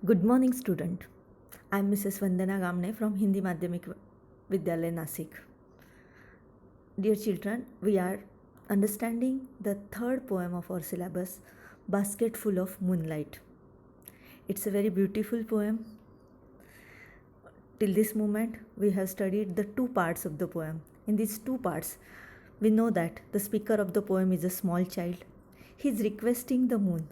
Good morning, student. I am Mrs. Vandana Gamne from Hindi Madhyamik Vidyalaya, Nasik. Dear children, we are understanding the third poem of our syllabus, Basket Full of Moonlight. It's a very beautiful poem. Till this moment, we have studied the two parts of the poem. In these two parts, we know that the speaker of the poem is a small child. He is requesting the moon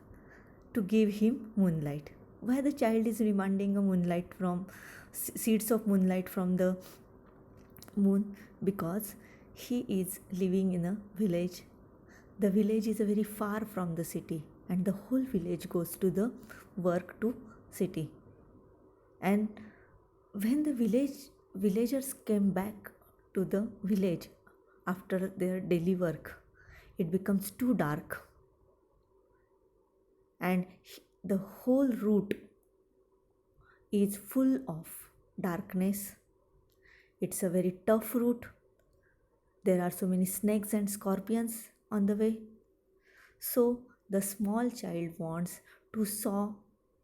to give him moonlight. Why the child is demanding a moonlight from seeds of moonlight from the moon? Because he is living in a village. The village is a very far from the city, and the whole village goes to the work to city. And when the villagers came back to the village after their daily work, it becomes too dark, and the whole route is full of darkness. It's a very tough route. There are so many snakes and scorpions on the way. So the small child wants to saw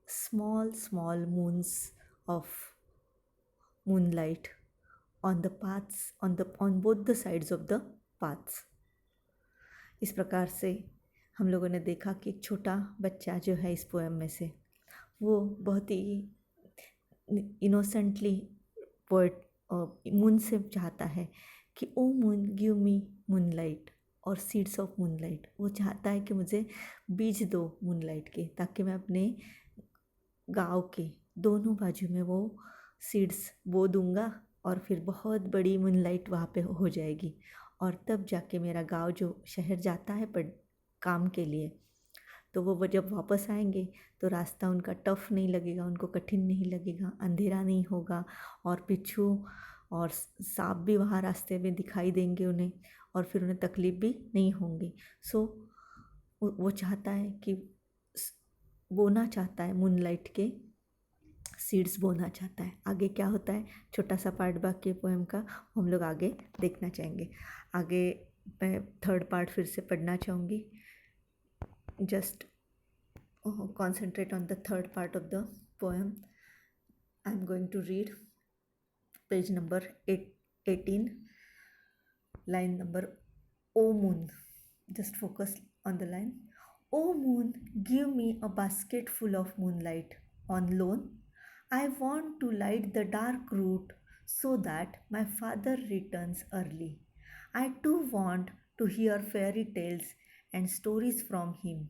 small moons of moonlight on the paths, on both the sides of the paths. इस प्रकार से हम लोगों ने देखा कि एक छोटा बच्चा जो है इस पोएम में से, वो बहुत ही इनोसेंटली पोएट मून से चाहता है कि O moon give me moonlight और सीड्स ऑफ मूनलाइट. वो चाहता है कि मुझे बीज दो मूनलाइट के, ताकि मैं अपने गाँव के दोनों बाजू में वो सीड्स बो दूंगा और फिर बहुत बड़ी मूनलाइट वहाँ पे हो जाएगी, और तब जाके मेरा गांव जो शहर जाता है पर काम के लिए, तो वो जब वापस आएंगे तो रास्ता उनका टफ नहीं लगेगा, उनको कठिन नहीं लगेगा, अंधेरा नहीं होगा, और बिच्छू और सांप भी वहाँ रास्ते में दिखाई देंगे उन्हें, और फिर उन्हें तकलीफ़ भी नहीं होंगी. सो वो चाहता है कि बोना चाहता है मूनलाइट के सीड्स बोना चाहता है. आगे क्या होता है, छोटा सा पार्ट बाकी है पोएम का, हम लोग आगे देखना चाहेंगे. आगे मैं थर्ड पार्ट फिर से पढ़ना चाहूँगी. Just concentrate on the third part of the poem. I'm going to read page number 18, line number O moon. Just focus on the line. O moon, give me a basket full of moonlight on loan. I want to light the dark route so that my father returns early. I too want to hear fairy tales and stories from him.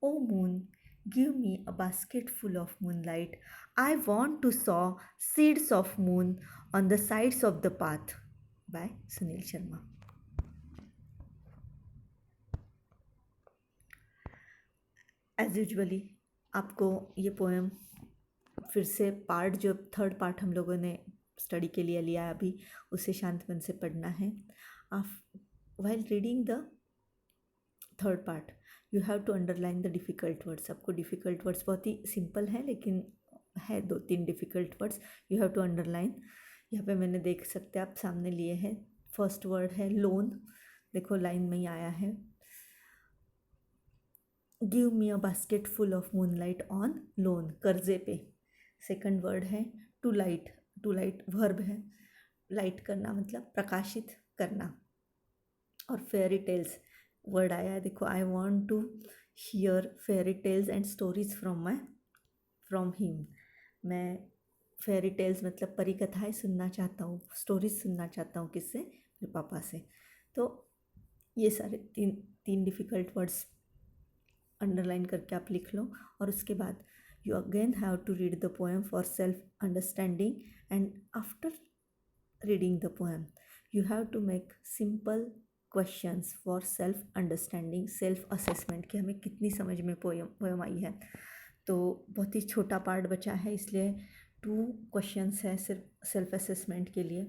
O moon, give me a basket full of moonlight. I want to sow seeds of moon on the sides of the path. By Sunil Sharma. As usually आपको ये poem फिर से part, जो third part हम लोगों ने study के लिए लिया है अभी, उसे शांत मन से पढ़ना है. आप while reading the third part you have to underline the difficult words. आपको डिफ़िकल्ट वर्ड्स बहुत ही सिंपल है, लेकिन है 2-3 difficult words, you have to underline. यहाँ पे मैंने देख सकते आप सामने लिए हैं. फर्स्ट वर्ड है लोन, देखो लाइन में ही आया है. Give me a basket full of moonlight on loan, कर्जे पे. सेकंड वर्ड है to light. To light verb है, लाइट करना मतलब प्रकाशित करना. और फेयरी टेल्स वर्ड आया है, देखो I want to hear fairy tales and stories from him. मैं फेयरी टेल्स मतलब परी कथाएँ सुनना चाहता हूँ, स्टोरीज सुनना चाहता हूँ. किससे? मेरे पापा से. तो ये सारे तीन डिफ़िकल्ट वर्ड्स अंडरलाइन करके आप लिख लो. और उसके बाद you again have to read the poem for self understanding, and after reading the poem you have to make simple questions for self understanding, self assessment कि हमें कितनी समझ में पोएम आई है. तो बहुत ही छोटा पार्ट बचा है, इसलिए 2 क्वेश्चंस है सिर्फ सेल्फ असेसमेंट के लिए.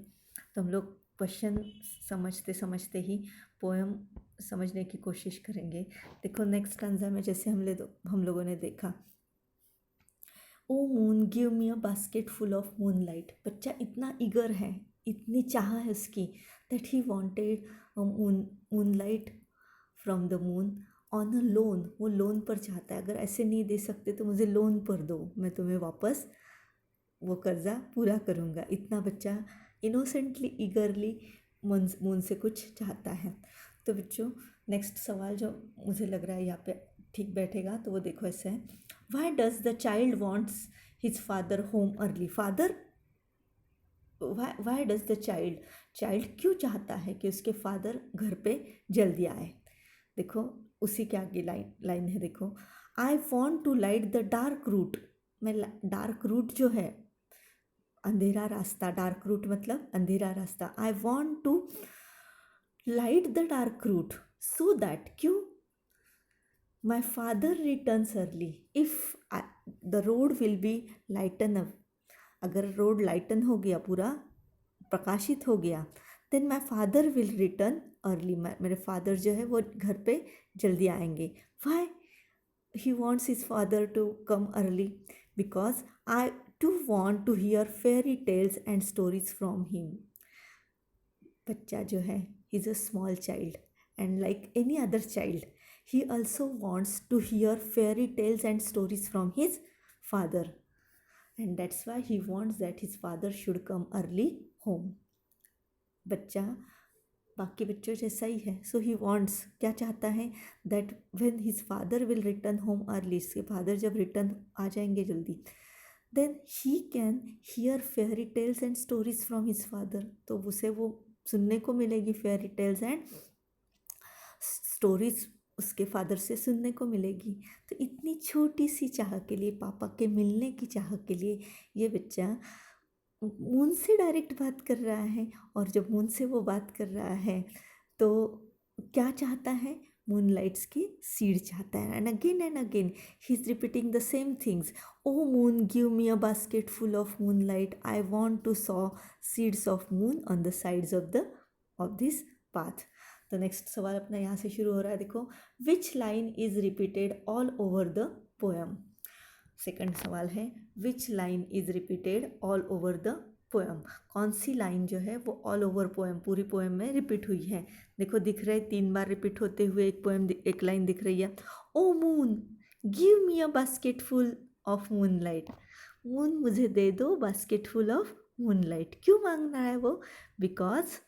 तो हम लोग क्वेश्चन समझते समझते ही पोएम समझने की कोशिश करेंगे. देखो नेक्स्ट स्टैंजा में जैसे हम लोगों ने देखा, O moon give me a basket full of moonlight. बच्चा इतना ईगर है, इतनी चाह है उसकी, that he wanted moonlight from the moon on a loan, वो लोन पर चाहता है, अगर ऐसे नहीं दे सकते तो मुझे लोन पर दो, मैं तुम्हें वापस वो कर्ज़ा पूरा करूँगा। इतना बच्चा इनोसेंटली ईगरली मून से कुछ चाहता है। तो बच्चों नेक्स्ट सवाल जो मुझे लग रहा है यहाँ पे ठीक बैठेगा, तो वो देखो ऐसा है, why does the child wants his father home early. Father, why does the child क्यों चाहता है कि उसके फादर घर पे जल्दी आए। देखो उसी के आगे लाइन है, देखो, I want to light the dark route. मैं डार्क रूट जो है, अंधेरा रास्ता, डार्क रूट मतलब अंधेरा रास्ता, I want to light the dark route so that, क्यों, my father returns early if the road will be lighten up. अगर रोड लाइटन हो गया, पूरा प्रकाशित हो गया, then my father will return early, मेरे फादर जो है वो घर पे जल्दी आएंगे। Why he wants his father to come early, because I too want to hear fairy tales and stories from him. बच्चा जो है, he is a small child and like any other child, he also wants to hear fairy tales and stories from his father, and that's why he wants that his father should come early home। बच्चा बाकी बच्चों जैसा ही है, सो he wants, क्या चाहता है, that when his father will return home early, इसके father जब रिटर्न आ जाएंगे जल्दी, then he can hear fairy tales and stories from his father, तो उसे वो सुनने को मिलेगी फेयरी टेल्स एंड स्टोरीज उसके फादर से सुनने को मिलेगी। तो इतनी छोटी सी चाह के लिए, पापा के मिलने की चाह के लिए, ये बच्चा मून से डायरेक्ट बात कर रहा है। और जब मून से वो बात कर रहा है तो क्या चाहता है, मूनलाइट्स की सीड चाहता है। And again he is repeating the same things, O moon give me a basket full of moonlight, I want to sow seeds of moon on the sides of this path. तो next सवाल अपना यहाँ से शुरू हो रहा है, देखो, which line is repeated all over the poem. Second सवाल है, which line is repeated all over the poem, कौन सी लाइन जो है वो ऑल ओवर पोएम, पूरी पोएम में रिपीट हुई है। देखो दिख रहे 3 बार रिपीट होते हुए एक लाइन दिख रही है, O moon give me a basket full of moonlight, moon मुझे दे दो बास्केट फुल ऑफ मूनलाइट। क्यों मांग रहा है वो, because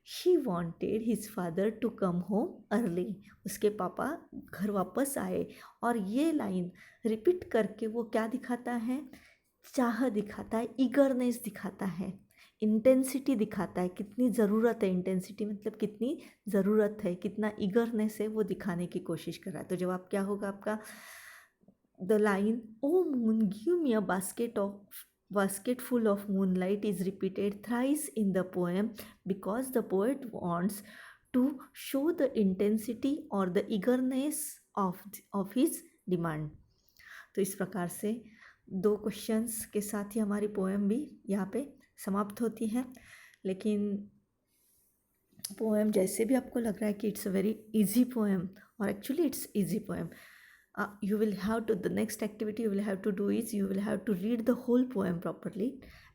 he wanted his father to come home early, उसके पापा घर वापस आए। और ये लाइन रिपीट करके वो क्या दिखाता है, चाह दिखाता है, ईगरनेस दिखाता है, इंटेंसिटी दिखाता है, कितनी ज़रूरत है, इंटेंसिटी मतलब कितनी ज़रूरत है, कितना ईगरनेस है, वो दिखाने की कोशिश कर रहा है। तो जवाब क्या होगा आपका, the line O moon give me a basket full of moonlight is repeated thrice in the poem because the poet wants to show the intensity or the eagerness of his demand। तो इस प्रकार से 2 questions के साथ ही हमारी poem भी यहाँ पे समाप्त होती है। लेकिन पोएम जैसे भी आपको लग रहा है कि it's a very easy poem, और actually it's easy poem, you will have to, the next activity you will have to do is you will have to read the whole poem properly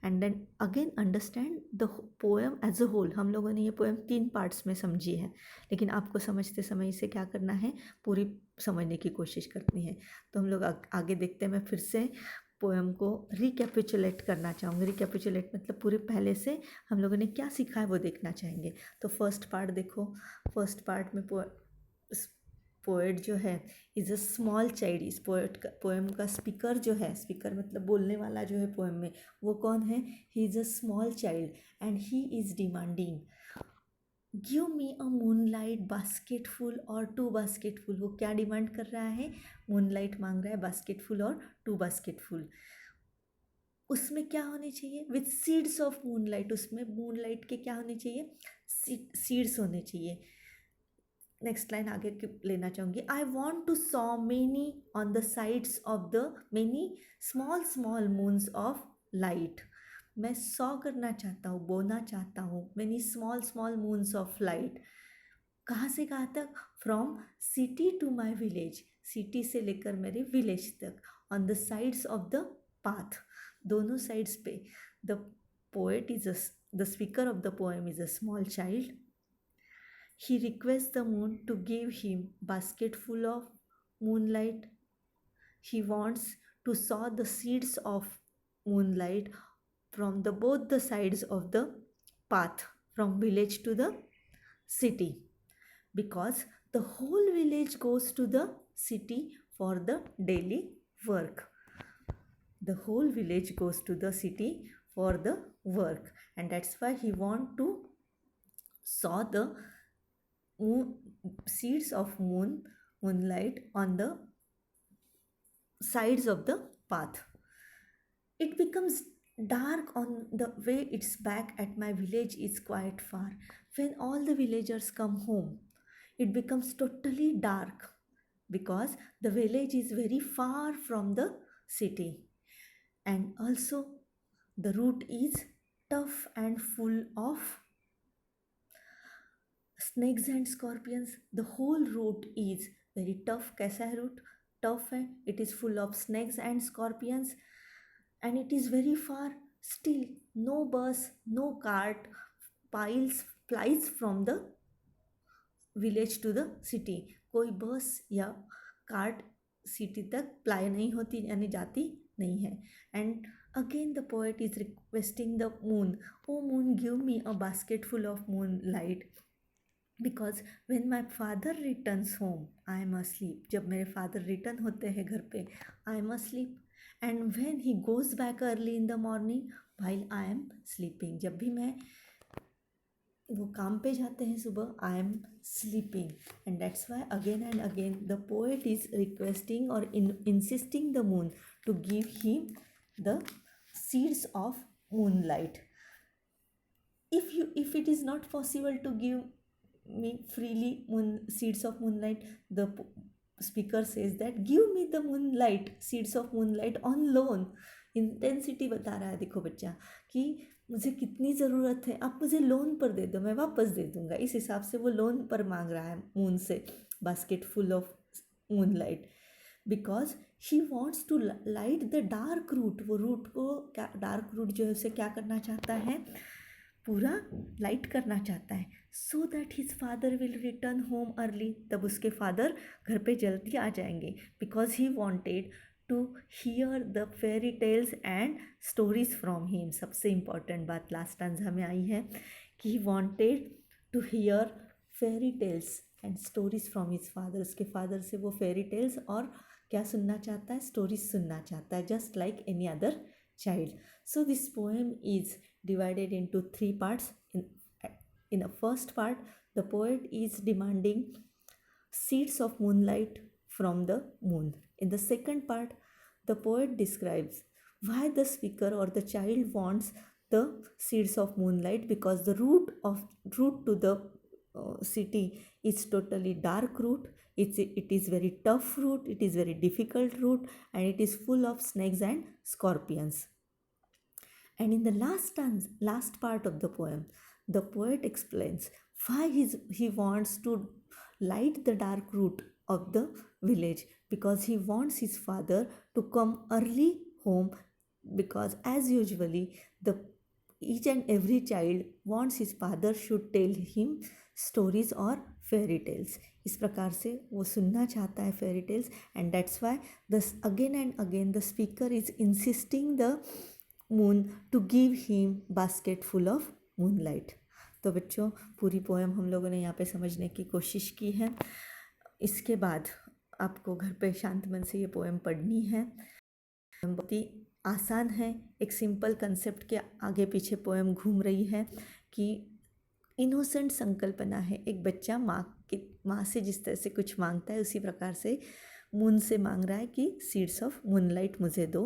and then again understand the poem as a whole। हम लोगों ने ये poem 3 parts में समझी है, लेकिन आपको समझते समय इसे क्या करना है, पूरी समझने की कोशिश करनी है। तो हम लोग आगे देखते हैं। मैं फिर से पोएम को रिकैपिचुलेट करना चाहूँगी। रिकैपिचुलेट मतलब पूरे पहले से हम लोगों ने क्या सीखा है वो देखना चाहेंगे। तो फर्स्ट पार्ट देखो, फर्स्ट पार्ट में पोएट जो है इज़ अ स्मॉल चाइल्ड। इस पोएम का स्पीकर जो है, स्पीकर मतलब बोलने वाला जो है पोएम में, वो कौन है, he is a small child and he is demanding give me a moonlight basketful और 2 बास्केटफुल। वो क्या डिमांड कर रहा है, मूनलाइट मांग रहा है, बास्केटफुल और 2 बास्केटफुल। उसमें क्या होने चाहिए, विथ सीड्स ऑफ मूनलाइट, उसमें मूनलाइट के क्या होने चाहिए, सीड्स होने चाहिए। नेक्स्ट लाइन आगे लेना चाहूँगी, I want to sow many on the sides of the many small small moons of light. मैं सॉ करना चाहता हूँ, बोना चाहता हूँ, many small small moons of light. कहाँ से कहाँ तक, from city to my village, city से लेकर मेरे विलेज तक, on the sides of the path, दोनों साइड्स पे। The poet is the speaker of the poem is a small child, he requests the moon to give him basket full of moonlight. He wants to sow the seeds of moonlight from the both the sides of the path from village to the city, because the whole village goes to the city for the daily work. The whole village goes to the city for the work, and that's why he want to sow the moon, seeds of moonlight on the sides of the path. It becomes dark on the way it's back at my village is quite far. When all the villagers come home, it becomes totally dark because the village is very far from the city. And also, the route is tough and full of snakes and scorpions. The whole route is very tough. कैसा है route? Tough है. It is full of snakes and scorpions, and it is very far. Still, no bus, no cart flies from the village to the city. कोई बस या cart city तक fly नहीं होती, यानी जाती नहीं है. And again the poet is requesting the moon, oh moon, give me a basket full of moonlight, because when my father returns home I am asleep. जब मेरे father return होते हैं घर पे I am asleep, and when he goes back early in the morning while I am sleeping, जब भी मैं वो काम पे जाते हैं सुबह I am sleeping. And that's why again and again the poet is requesting or insisting the moon to give him the seeds of moonlight. If it is not possible to give me freely seeds of moonlight, the speaker says that give me the moonlight, seeds of moonlight on loan. Intensity बता रहा है, देखो बच्चा, कि मुझे कितनी ज़रूरत है, आप मुझे लोन पर दे दो, मैं वापस दे दूंगा. इस हिसाब से वो लोन पर मांग रहा है मून से basket full of moonlight, because she wants to light the dark route. वो रूट को क्या, डार्क रूट जो है उसे क्या करना चाहता है, पूरा लाइट करना चाहता है, so that his father will return home early. तब उसके फादर घर पे जल्दी आ जाएंगे, because he wanted to hear the fairy tales and stories from him. सबसे इम्पॉर्टेंट बात लास्ट स्टैंजा में आई है कि he wanted to hear fairy tales and stories from his father. उसके फादर से वो फेरी टेल्स और क्या सुनना चाहता है, स्टोरीज सुनना चाहता है, just like any other child. So this poem is divided into 3 parts. In the first part, the poet is demanding seeds of moonlight from the moon. In the second part, the poet describes why the speaker or the child wants the seeds of moonlight, because the route to the city is totally dark route. It is very tough route, it is very difficult route, and it is full of snakes and scorpions. And in the last part of the poem, the poet explains why he wants to light the dark route of the village, because he wants his father to come early home, because as usually each and every child wants his father should tell him stories or fairy tales. इस प्रकार से वो सुनना चाहता है fairy tales, and that's why this again and again the speaker is insisting the moon to give him basket full of moonlight. तो बच्चों, पूरी पोएम हम लोगों ने यहाँ पे समझने की कोशिश की है. इसके बाद आपको घर पे शांत मन से ये पोएम पढ़नी है. बहुत ही आसान है, एक सिंपल कंसेप्ट के आगे पीछे पोएम घूम रही है कि इनोसेंट संकल्पना है. एक बच्चा माँ से जिस तरह से कुछ मांगता है, उसी प्रकार से मून से मांग रहा है कि सीड्स ऑफ मूनलाइट मुझे दो,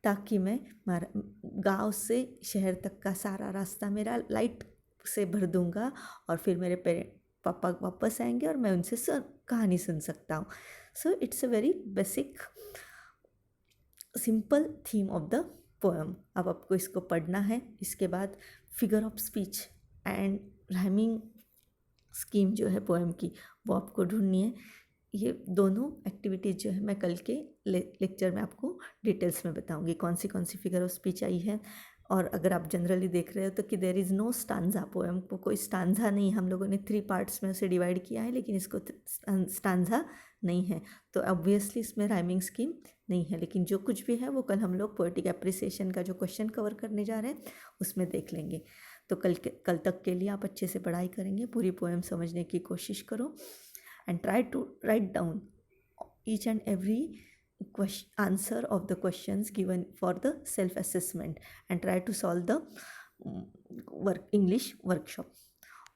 ताकि मैं गांव से शहर तक का सारा रास्ता मेरा लाइट से भर दूंगा, और फिर मेरे पापा वापस आएंगे और मैं उनसे कहानी सुन सकता हूँ. So it's a very basic simple theme of the poem. अब आपको इसको पढ़ना है. इसके बाद figure of speech and rhyming scheme जो है पोएम की, वो आपको ढूंढनी है. ये दोनों एक्टिविटीज़ जो है मैं कल के लेक्चर में आपको डिटेल्स में बताऊंगी, कौन सी फिगर ऑफ स्पीच आई है और अगर आप जनरली देख रहे हो तो कि there is no stanza, poem को कोई स्टांजा नहीं, हम लोगों ने 3 पार्ट्स में उसे डिवाइड किया है लेकिन इसको स्टांजा नहीं है, तो ऑब्वियसली इसमें राइमिंग स्कीम नहीं है। लेकिन जो कुछ भी है वो कल हम लोग पोएटिक एप्रिसिएशन का जो क्वेश्चन कवर करने जा रहे हैं उसमें देख लेंगे। तो कल तक के लिए आप अच्छे से पढ़ाई करेंगे, पूरी पोएम समझने की कोशिश करो and try to write down each and every answer of the questions given for the self assessment and try to solve the English workshop.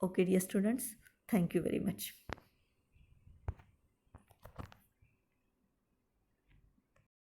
Okay dear students, thank you very much.